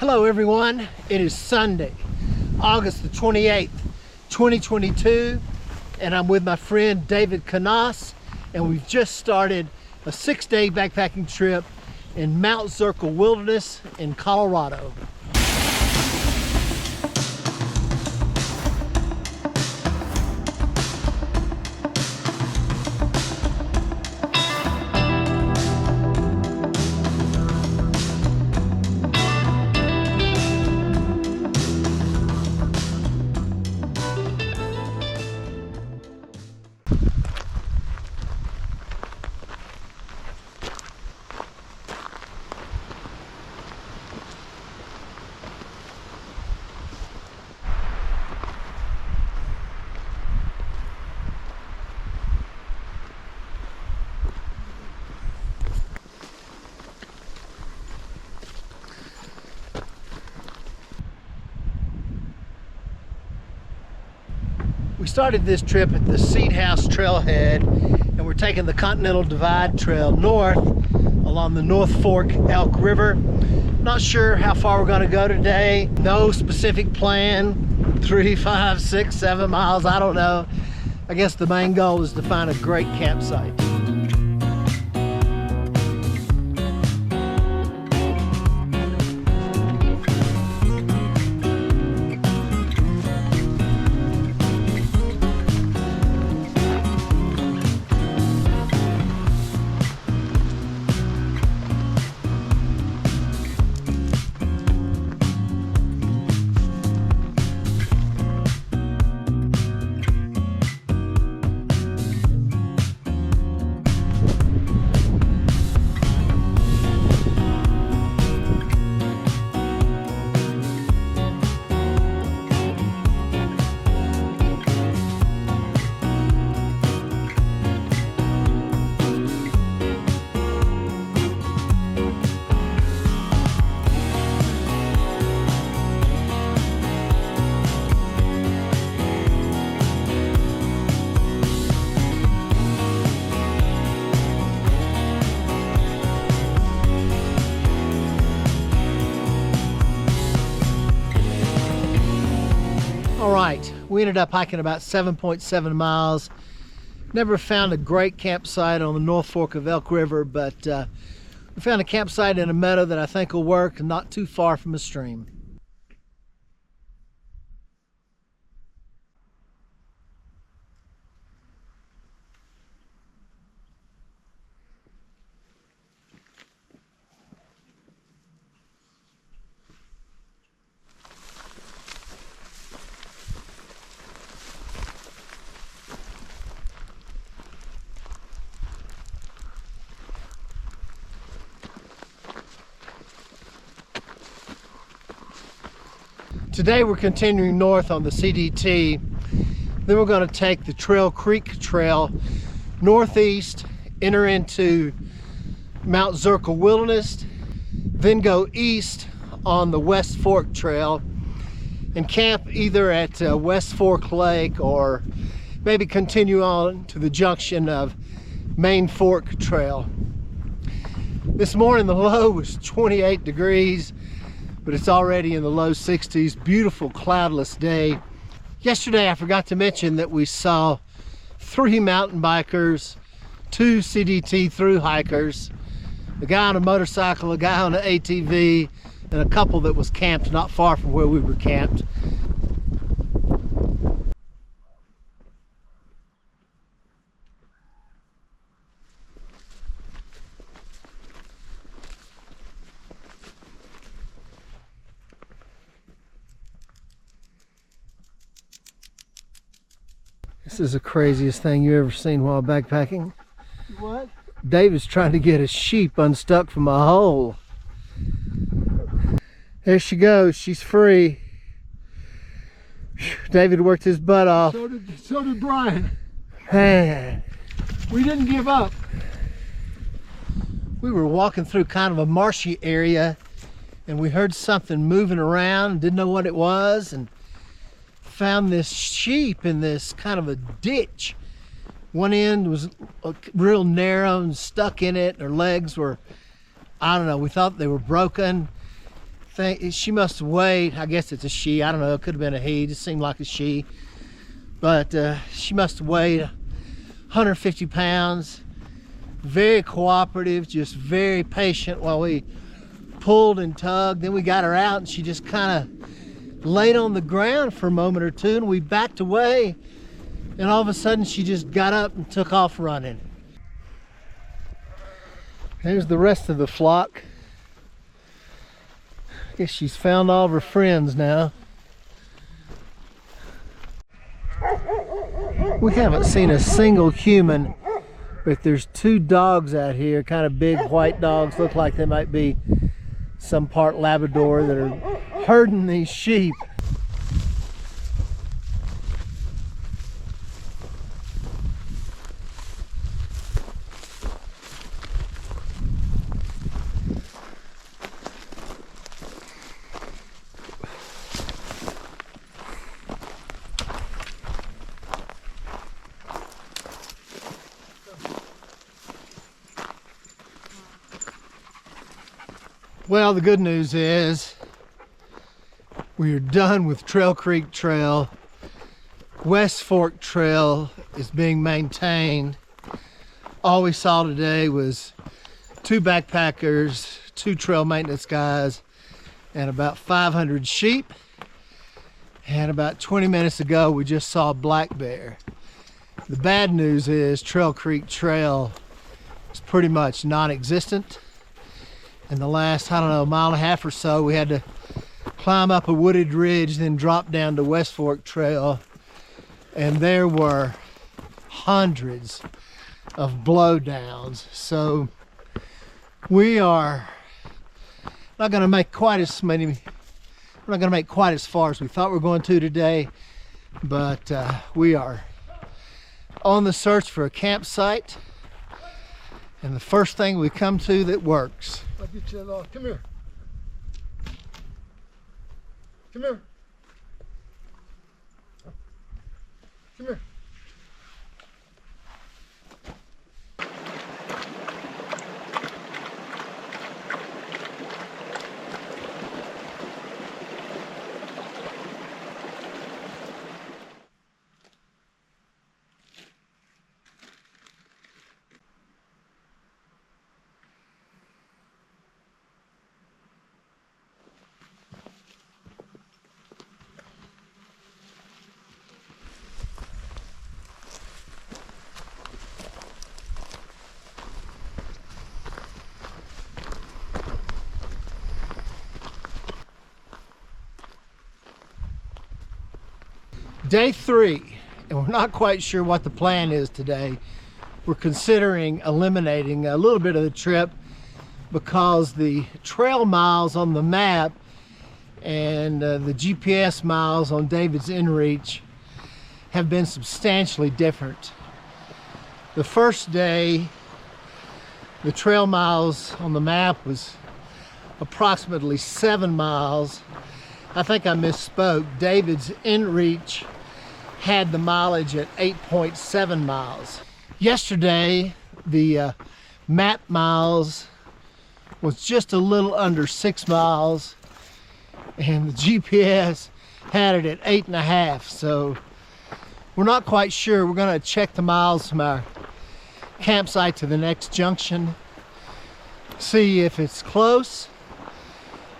Hello everyone, it is Sunday, August the 28th, 2022, and I'm with my friend David Knaus, and we've just started a 6-day backpacking trip in Mount Zirkel Wilderness in Colorado. We started this trip at the Seedhouse Trail Head, and we're taking the Continental Divide Trail north along the North Fork Elk River. Not sure how far we're going to go today. No specific plan. 3, 5, 6, 7 miles, I don't know. I guess the main goal is to find a great campsite. Alright, we ended up hiking about 7.7 miles. Never found a great campsite on the North Fork of Elk River, but we found a campsite in a meadow that I think will work and not too far from a stream. Today we're continuing north on the CDT. Then we're going to take the Trail Creek Trail northeast, enter into Mount Zirkel Wilderness, then go east on the West Fork Trail and camp either at West Fork Lake or maybe continue on to the junction of Main Fork Trail. This morning the low was 28 degrees. But it's already in the low 60s. Beautiful cloudless day. Yesterday I forgot to mention that we saw 3 mountain bikers, 2 CDT through hikers, a guy on a motorcycle, a guy on an ATV, and a couple that was camped not far from where we were camped. This is the craziest thing you ever seen while backpacking. What? David's trying to get a sheep unstuck from a hole. There she goes, she's free. David worked his butt off. So did Bryan. Man. We didn't give up. We were walking through kind of a marshy area and we heard something moving around, didn't know what it was, and found this sheep in this kind of a ditch. One end was real narrow and stuck in it. Her legs were, I don't know, we thought they were broken. think she must have weighed, I guess it's a she, I don't know, it could have been a he, it just seemed like a she. But she must have weighed 150 pounds. Very cooperative, just very patient while we pulled and tugged. Then we got her out and she just kind of laid on the ground for a moment or two, and we backed away, and all of a sudden she just got up and took off running. There's the rest of the flock. I guess she's found all of her friends now. We haven't seen a single human, but there's two dogs out here, kind of big white dogs, look like they might be some part Labrador, that are herding these sheep. Well, the good news is we are done with Trail Creek Trail. West Fork Trail is being maintained. All we saw today was 2 backpackers, 2 trail maintenance guys, and about 500 sheep. And about 20 minutes ago, we just saw a black bear. The bad news is Trail Creek Trail is pretty much non-existent. In the last, I don't know, mile and a half or so, we had to climb up a wooded ridge, then drop down to West Fork Trail, and there were hundreds of blowdowns. So we are not going to make quite as many, we're not going to make quite as far as we thought we were going to today, but we are on the search for a campsite, and the first thing we come to that works. I'll get you a lot. Come here. Come here. Come here. Day 3, and we're not quite sure what the plan is today. We're considering eliminating a little bit of the trip because the trail miles on the map and the GPS miles on David's inReach have been substantially different. The first day, the trail miles on the map was approximately 7 miles. I think I misspoke. David's inReach had the mileage at 8.7 miles. Yesterday, the map miles was just a little under 6 miles, and the GPS had it at 8.5. So we're not quite sure. We're going to check the miles from our campsite to the next junction, see if it's close,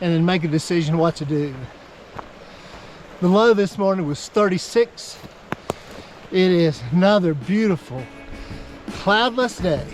and then make a decision what to do. The low this morning was 36. It is another beautiful cloudless day.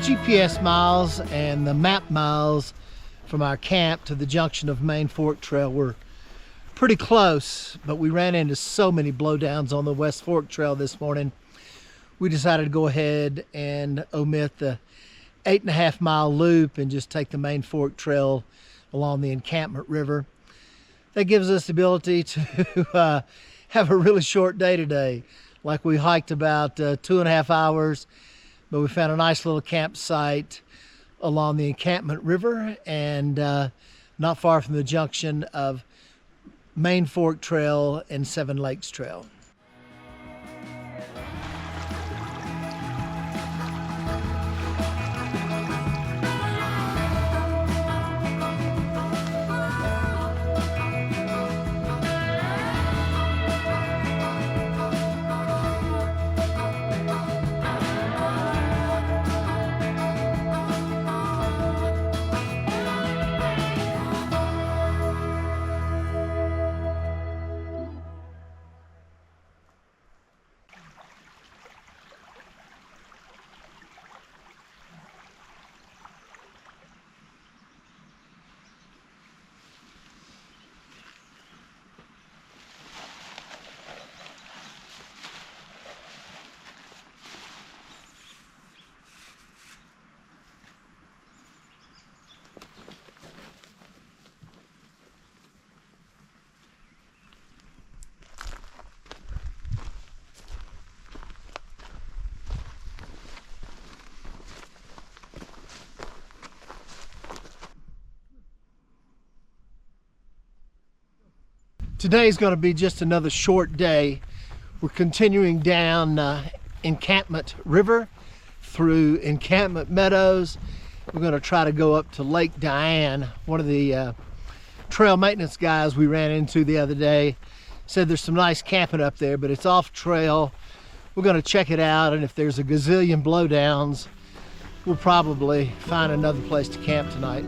GPS miles and the map miles from our camp to the junction of Main Fork Trail were pretty close, but we ran into so many blowdowns on the West Fork Trail this morning. We decided to go ahead and omit the 8.5 mile loop and just take the Main Fork Trail along the Encampment River. That gives us the ability to have a really short day today. Like, we hiked about 2.5 hours, but we found a nice little campsite along the Encampment River and not far from the junction of Main Fork Trail and Seven Lakes Trail. Today is going to be just another short day. We're continuing down Encampment River through Encampment Meadows. We're going to try to go up to Lake Diane. One of the trail maintenance guys we ran into the other day said there's some nice camping up there, but it's off trail. We're going to check it out, and if there's a gazillion blowdowns, we'll probably find another place to camp tonight.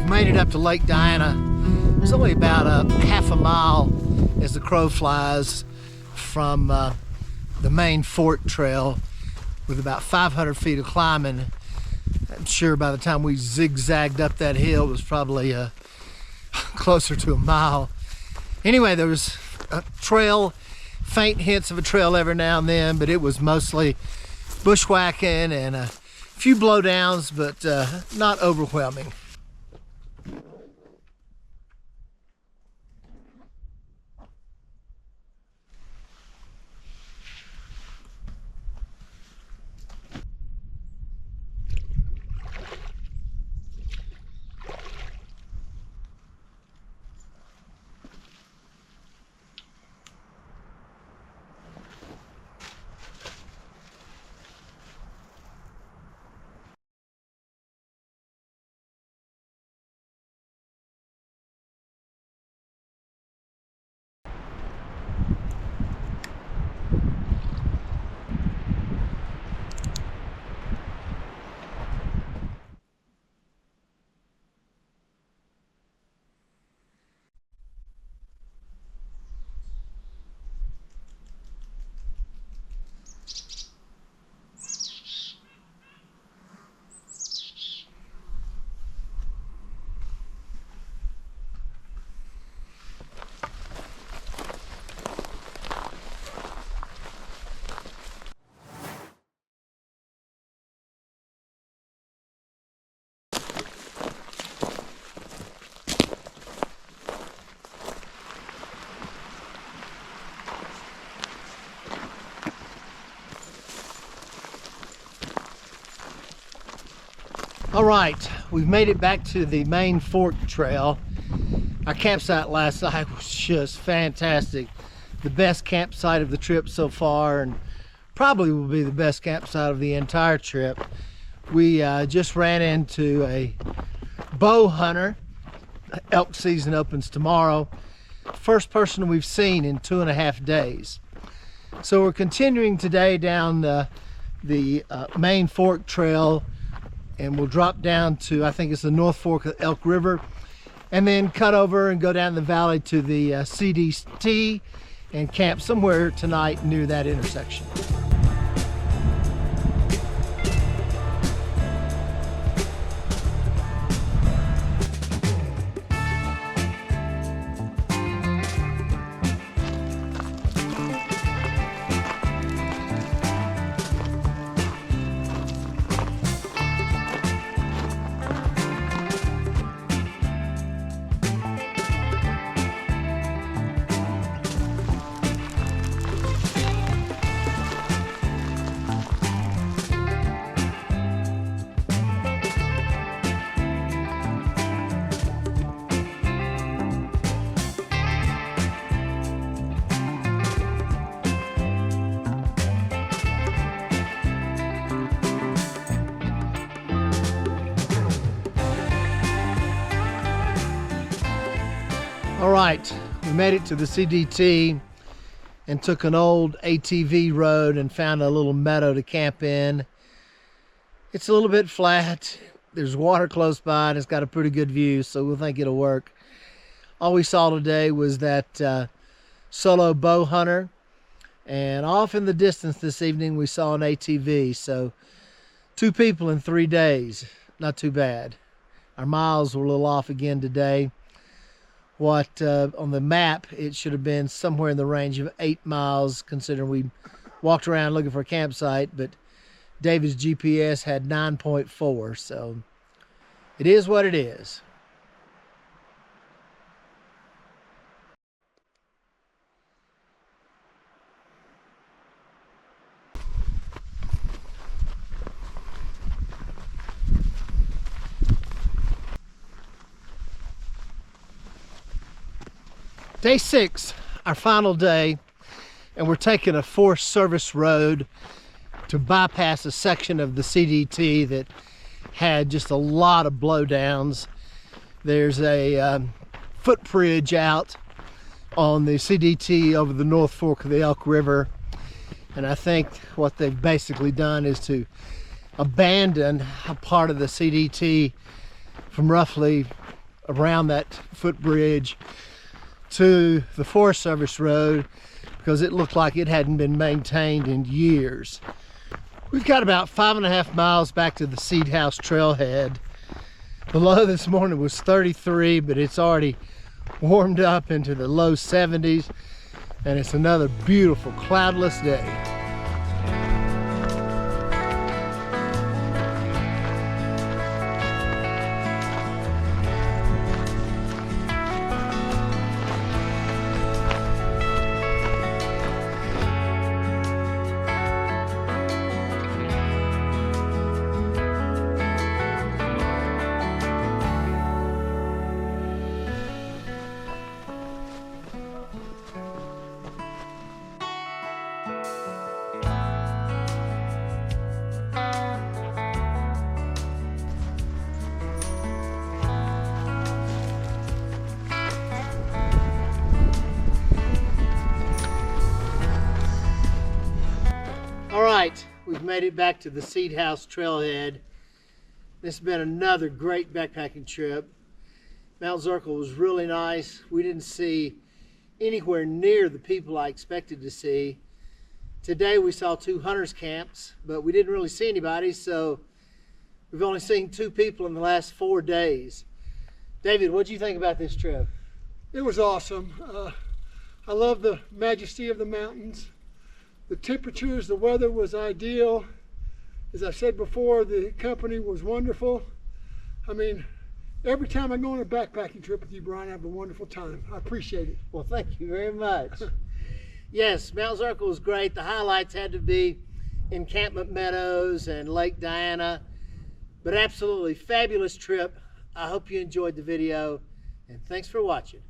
Made it up to Lake Diana. It's only about a half a mile as the crow flies from the Main Fork Trail, with about 500 feet of climbing. I'm sure by the time we zigzagged up that hill, it was probably closer to a mile. Anyway, there was a trail, faint hints of a trail every now and then, but it was mostly bushwhacking and a few blowdowns, but not overwhelming. All right, we've made it back to the main fork trail. Our campsite last night was just fantastic. The best campsite of the trip so far, and probably will be the best campsite of the entire trip. We just ran into a bow hunter. Elk season opens tomorrow. First person we've seen in 2.5 days. So we're continuing today down the main fork trail, and we'll drop down to, I think it's the North Fork Elk River, and then cut over and go down the valley to the CDT and camp somewhere tonight near that intersection. All right, we made it to the CDT and took an old ATV road and found a little meadow to camp in. It's a little bit flat. There's water close by and it's got a pretty good view, so we'll think it'll work. All we saw today was that solo bow hunter, and off in the distance this evening we saw an ATV. So 2 people in 3 days, not too bad. Our miles were a little off again today. What on the map it should have been somewhere in the range of 8 miles, considering we walked around looking for a campsite, but David's GPS had 9.4, so it is what it is. Day 6, our final day, and we're taking a Forest Service road to bypass a section of the CDT that had just a lot of blowdowns. There's a footbridge out on the CDT over the North Fork of the Elk River, and I think what they've basically done is to abandon a part of the CDT from roughly around that footbridge to the Forest Service road, because it looked like it hadn't been maintained in years. We've got about 5.5 miles back to the Seedhouse Trail Head. The low this morning was 33, but it's already warmed up into the low 70s, and it's another beautiful cloudless day. Alright, we've made it back to the Seedhouse Trail Head. This has been another great backpacking trip. Mount Zirkel was really nice. We didn't see anywhere near the people I expected to see. Today we saw 2 hunters camps, but we didn't really see anybody, so we've only seen 2 people in the last 4 days. David, what do you think about this trip? It was awesome. I love the majesty of the mountains. The temperatures, the weather was ideal. As I said before, the company was wonderful. I mean, every time I go on a backpacking trip with you, Bryan, I have a wonderful time. I appreciate it. Well, thank you very much. Yes, Mount Zirkel was great. The highlights had to be Encampment Meadows and Lake Diana. But absolutely fabulous trip. I hope you enjoyed the video, and thanks for watching.